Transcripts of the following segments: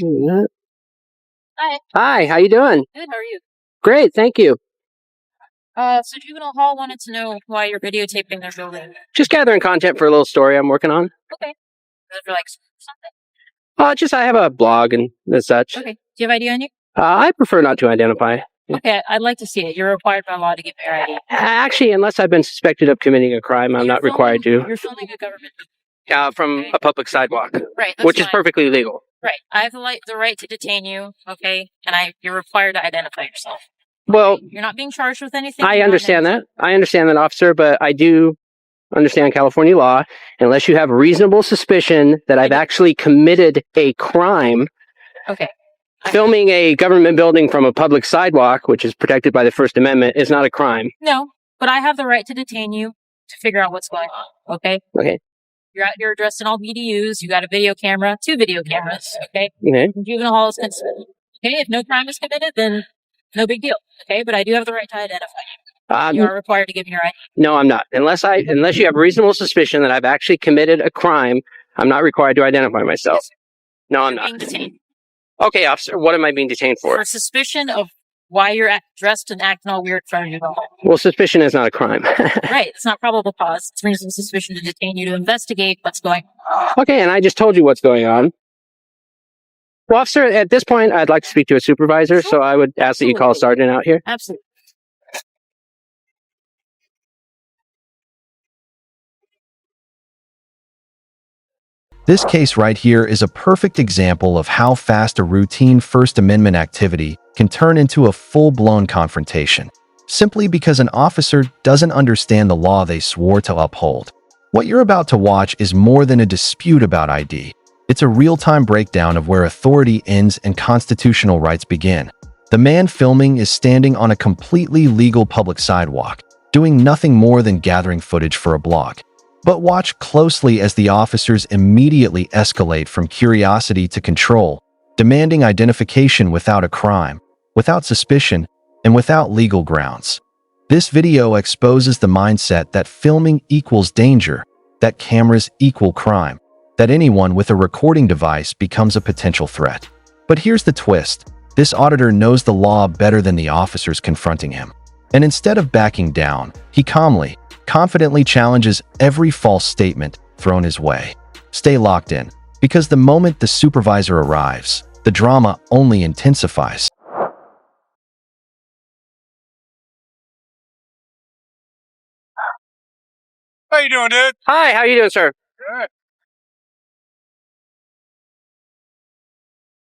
Hi. Hi, how you doing? Good, how are you? Great, thank you. So Juvenile Hall wanted to know why you're videotaping their building. Just gathering content for a little story I'm working on. Okay. Is it for like something? I have a blog and such. Okay. Do you have ID on you? I prefer not to identify. Okay, I'd like to see it. You're required by law to give me your ID. Actually, unless I've been suspected of committing a crime, I'm not required to. You're filming a government. From a public sidewalk. Right. Which is perfectly legal. Right. I have the right to detain you, okay? And you're required to identify yourself. Well, you're not being charged with anything. I understand that. I understand that, officer, but I do understand California law. Unless you have reasonable suspicion that I've actually committed a crime. Okay. Filming a government building from a public sidewalk, which is protected by the First Amendment, is not a crime. No, but I have the right to detain you to figure out what's going on, okay? Okay. You're dressed in all BDUs. You got a video camera, 2 video cameras, okay? Okay. Juvenile Hall is considered. Okay, if no crime is committed, then no big deal, okay? But I do have the right to identify you. You are required to give me your ID. No, I'm not. Unless you have reasonable suspicion that I've actually committed a crime, I'm not required to identify myself. Yes, no, I'm not. Being detained. Okay, officer, what am I being detained for? For suspicion of why you're dressed and acting all weird in front of Juvenile Hall. Well, suspicion is not a crime. Right, it's not probable cause. It's reasonable suspicion to detain you to investigate what's going on. Okay, and I just told you what's going on. Well, officer, at this point, I'd like to speak to a supervisor, so I would ask that you call a sergeant out here. Absolutely. This case right here is a perfect example of how fast a routine First Amendment activity can turn into a full-blown confrontation, simply because an officer doesn't understand the law they swore to uphold. What you're about to watch is more than a dispute about ID. It's a real-time breakdown of where authority ends and constitutional rights begin. The man filming is standing on a completely legal public sidewalk, doing nothing more than gathering footage for a blog. But watch closely as the officers immediately escalate from curiosity to control, demanding identification without a crime, without suspicion, and without legal grounds. This video exposes the mindset that filming equals danger, that cameras equal crime, that anyone with a recording device becomes a potential threat. But here's the twist. This auditor knows the law better than the officers confronting him. And instead of backing down, he calmly, confidently challenges every false statement thrown his way. Stay locked in, because the moment the supervisor arrives, the drama only intensifies. How you doing, dude? Hi, how you doing, sir? Good.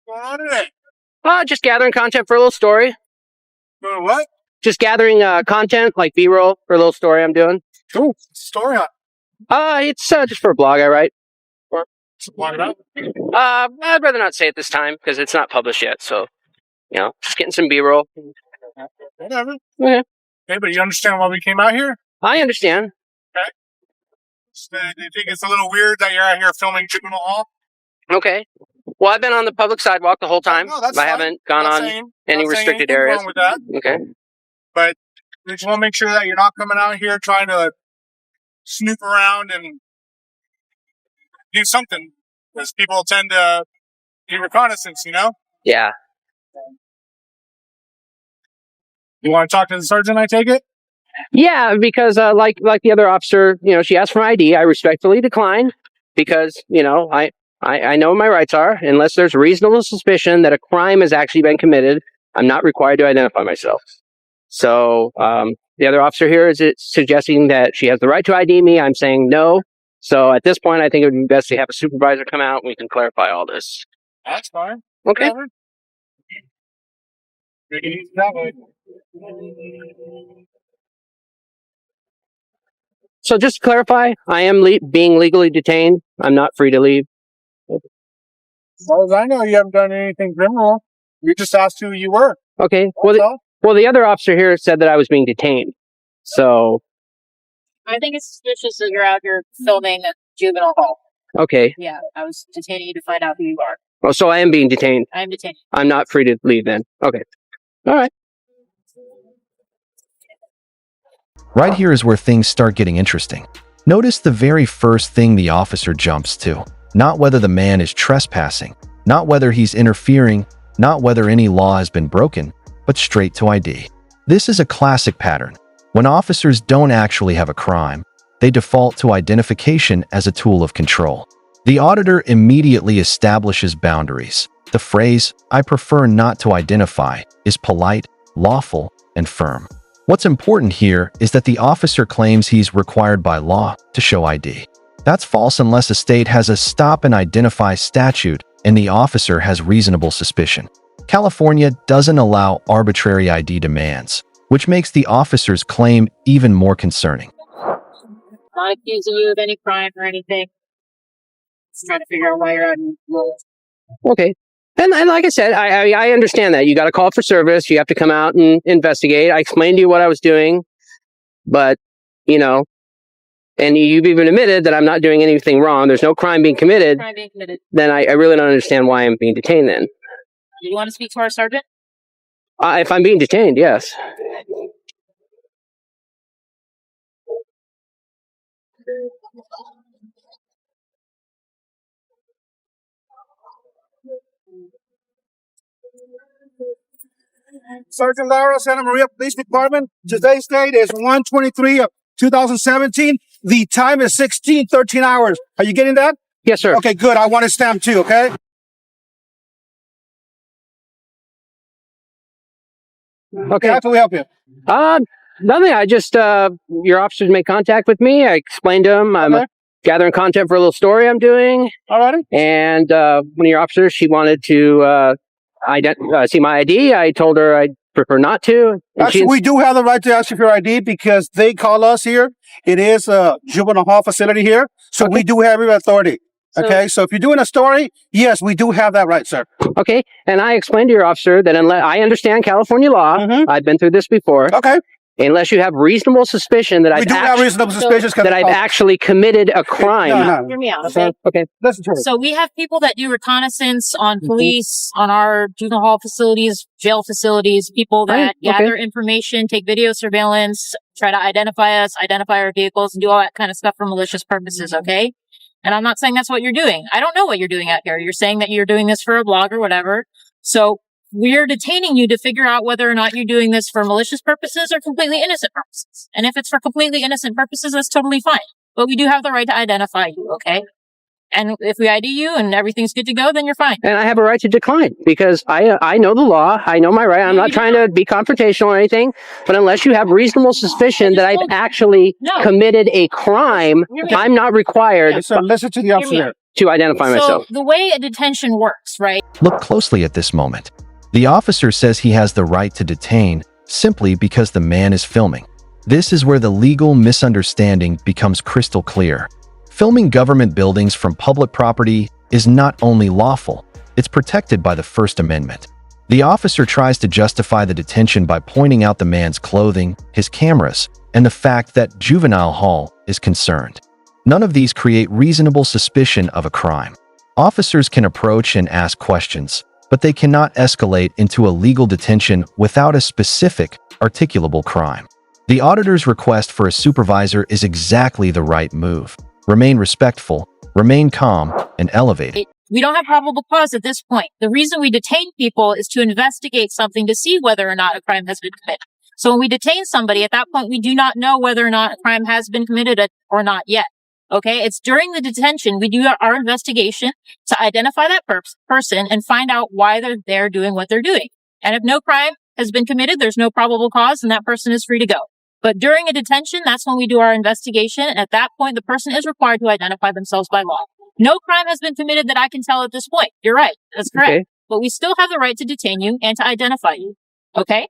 What's going on today? Just gathering content for a little story. Doing what? Just gathering content, like B-roll for a little story I'm doing. Cool. Story on. It's just for a blog I write. Block it up. I'd rather not say it this time because it's not published yet. So, just getting some B-roll. Whatever. Okay. Hey, but you understand why we came out here? I understand. Okay. So, do you think it's a little weird that you're out here filming Juvenile Hall? Okay. Well, I've been on the public sidewalk the whole time. No, that's I fine. haven't gone Not on saying- any not saying restricted anything areas. wrong with that. Okay. But we just want to make sure that you're not coming out here trying to snoop around and do something, because people tend to do reconnaissance, Yeah. You want to talk to the sergeant, I take it? Yeah, because like the other officer, she asked for ID. I respectfully declined because, I know what my rights are. Unless there's reasonable suspicion that a crime has actually been committed, I'm not required to identify myself. So the other officer here is suggesting that she has the right to ID me. I'm saying no. So at this point, I think it would be best to have a supervisor come out and we can clarify all this. That's fine. Okay. Whatever. Make it easy that way. So just to clarify, I am being legally detained. I'm not free to leave. As far as I know, you haven't done anything criminal. You just asked who you were. Okay. That's all. Well, the other officer here said that I was being detained. So. I think it's suspicious that you're out here filming at Juvenile Hall. Okay. Yeah, I was detaining you to find out who you are. Oh, so I am being detained. I am detained. I'm not free to leave then. Okay. All right. Right here is where things start getting interesting. Notice the very first thing the officer jumps to. Not whether the man is trespassing, Not whether he's interfering, not whether any law has been broken, but straight to ID. This is a classic pattern. When officers don't actually have a crime, they default to identification as a tool of control. The auditor immediately establishes boundaries. The phrase, "I prefer not to identify," is polite, lawful, and firm. What's important here is that the officer claims he's required by law to show ID. That's false unless a state has a stop and identify statute and the officer has reasonable suspicion. California doesn't allow arbitrary ID demands, which makes the officer's claim even more concerning. Not accusing you of any crime or anything. Just trying to figure out why you're out of rules. Okay. And like I said, I understand that. You got to call for service. You have to come out and investigate. I explained to you what I was doing, but, and you've even admitted that I'm not doing anything wrong. There's no crime being committed. Then I really don't understand why I'm being detained then. Do you want to speak to our sergeant? If I'm being detained, yes. Sergeant Lara, Santa Maria Police Department. Today's date is 1/23 of 2017. The time is 16:13 hours. Are you getting that? Yes, sir. Okay, good. I want to stamp too, okay? Okay. How can we help you? Nothing. I just, your officers made contact with me. I explained to them I'm gathering content for a little story I'm doing. All righty. And one of your officers, she wanted to see my ID. I told her I'd prefer not to. Actually, we do have the right to ask you for your ID because they call us here. It is a juvenile hall facility here. So we do have your authority. Okay, so if you're doing a story, yes, we do have that right, sir. Okay, and I explained to your officer that unless I understand California law, I've been through this before. Okay. Unless you have reasonable suspicion that I've actually committed a crime. No. Hear me out, okay? Okay. Listen to me. So we have people that do reconnaissance on police, on our juvenile hall facilities, jail facilities, people that gather information, take video surveillance, try to identify us, identify our vehicles, and do all that kind of stuff for malicious purposes, okay? And I'm not saying that's what you're doing. I don't know what you're doing out here. You're saying that you're doing this for a blog or whatever. So we're detaining you to figure out whether or not you're doing this for malicious purposes or completely innocent purposes. And if it's for completely innocent purposes, that's totally fine. But we do have the right to identify you, okay? And if we ID you and everything's good to go, then you're fine. And I have a right to decline because I know the law. I know my right. I'm not trying to be confrontational or anything. But unless you have reasonable suspicion that I've actually committed a crime, I'm not required So listen to the officer to identify myself. So the way a detention works, right? Look closely at this moment. The officer says he has the right to detain simply because the man is filming. This is where the legal misunderstanding becomes crystal clear. Filming government buildings from public property is not only lawful, it's protected by the First Amendment. The officer tries to justify the detention by pointing out the man's clothing, his cameras, and the fact that juvenile hall is concerned. None of these create reasonable suspicion of a crime. Officers can approach and ask questions, but they cannot escalate into a legal detention without a specific, articulable crime. The auditor's request for a supervisor is exactly the right move. Remain respectful, remain calm, and elevated. We don't have probable cause at this point. The reason we detain people is to investigate something to see whether or not a crime has been committed. So when we detain somebody, at that point, we do not know whether or not a crime has been committed or not yet. Okay? It's during the detention, we do our investigation to identify that person and find out why they're there doing what they're doing. And if no crime has been committed, there's no probable cause, and that person is free to go. But during a detention, that's when we do our investigation. And at that point, the person is required to identify themselves by law. No crime has been committed that I can tell at this point. You're right. That's correct. Okay. But we still have the right to detain you and to identify you. Okay?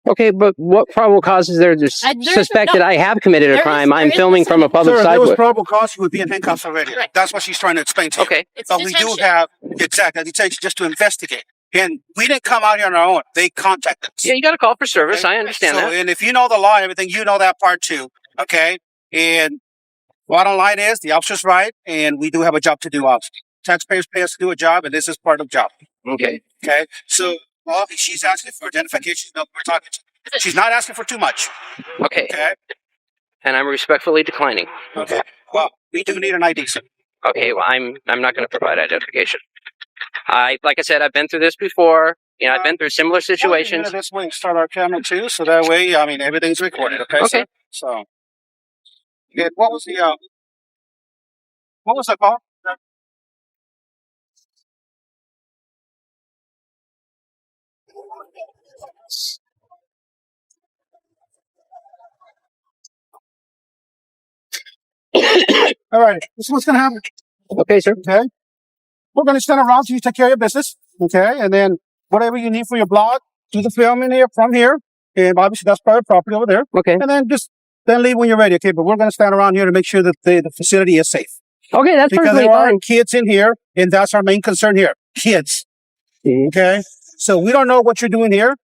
Okay, but what probable cause is there to suspect that I have committed a crime? I'm filming from a public Sir, if there was sidewalk. probable cause, you would be in handcuffs already. Right. That's what she's trying to explain to you. Okay. It's But we do detention. have, exactly, detention just to investigate. And we didn't come out here on our own. They contacted us. Yeah, you got to call for service. I understand that. And if you know the law and everything, you know that part too. Okay? And bottom line is, the officer's right, and we do have a job to do, officer. Taxpayers pay us to do a job, and this is part of the job. Okay. Okay? So, she's asking for identification. No, we're talking to. She's not asking for too much. Okay. Okay? And I'm respectfully declining. Okay. Well, we do need an ID, sir. Okay, well, I'm not going to provide identification. Like I said, I've been through this before. I've been through similar situations. This way, start our camera too, so that way, everything's recorded. Okay. Okay. Sir? So, what was the call? All right. This is what's going to happen. Okay, sir. Okay. We're going to stand around till you take care of your business. Okay. And then whatever you need for your blog, do the filming here from here. And obviously that's private property over there. Okay. And then leave when you're ready. Okay. But we're going to stand around here to make sure that the facility is safe. Okay, that's Because perfectly there are fine. kids in here, and that's our main concern here. Kids. Okay. So we don't know what you're doing here,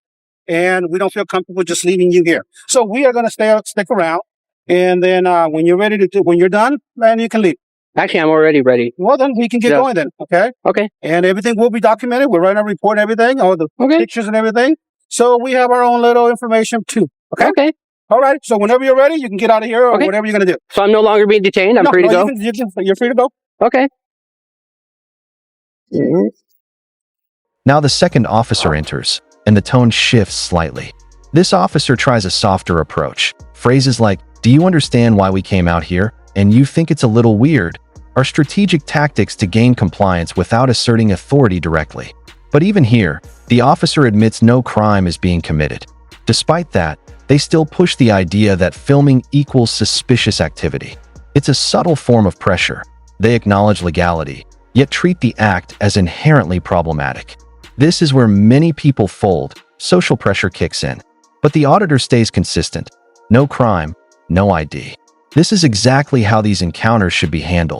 and we don't feel comfortable just leaving you here. So we are going to stick around. And then when you're done, then you can leave. Actually, I'm already ready. Well, then we can get going then. Okay. Okay. And everything will be documented. We're writing a report and everything, all the Okay. pictures and everything. So we have our own little information too. Okay. Okay. All right. So whenever you're ready, you can get out of here or Okay. whatever you're going to do. So I'm no longer being detained. I'm free to go. You're free to go. Okay. Now the second officer enters, and the tone shifts slightly. This officer tries a softer approach. Phrases like, "Do you understand why we came out here? And you think it's a little weird?" are strategic tactics to gain compliance without asserting authority directly. But even here, the officer admits no crime is being committed. Despite that, they still push the idea that filming equals suspicious activity. It's a subtle form of pressure. They acknowledge legality, yet treat the act as inherently problematic. This is where many people fold. Social pressure kicks in. But the auditor stays consistent. No crime, no ID. This is exactly how these encounters should be handled.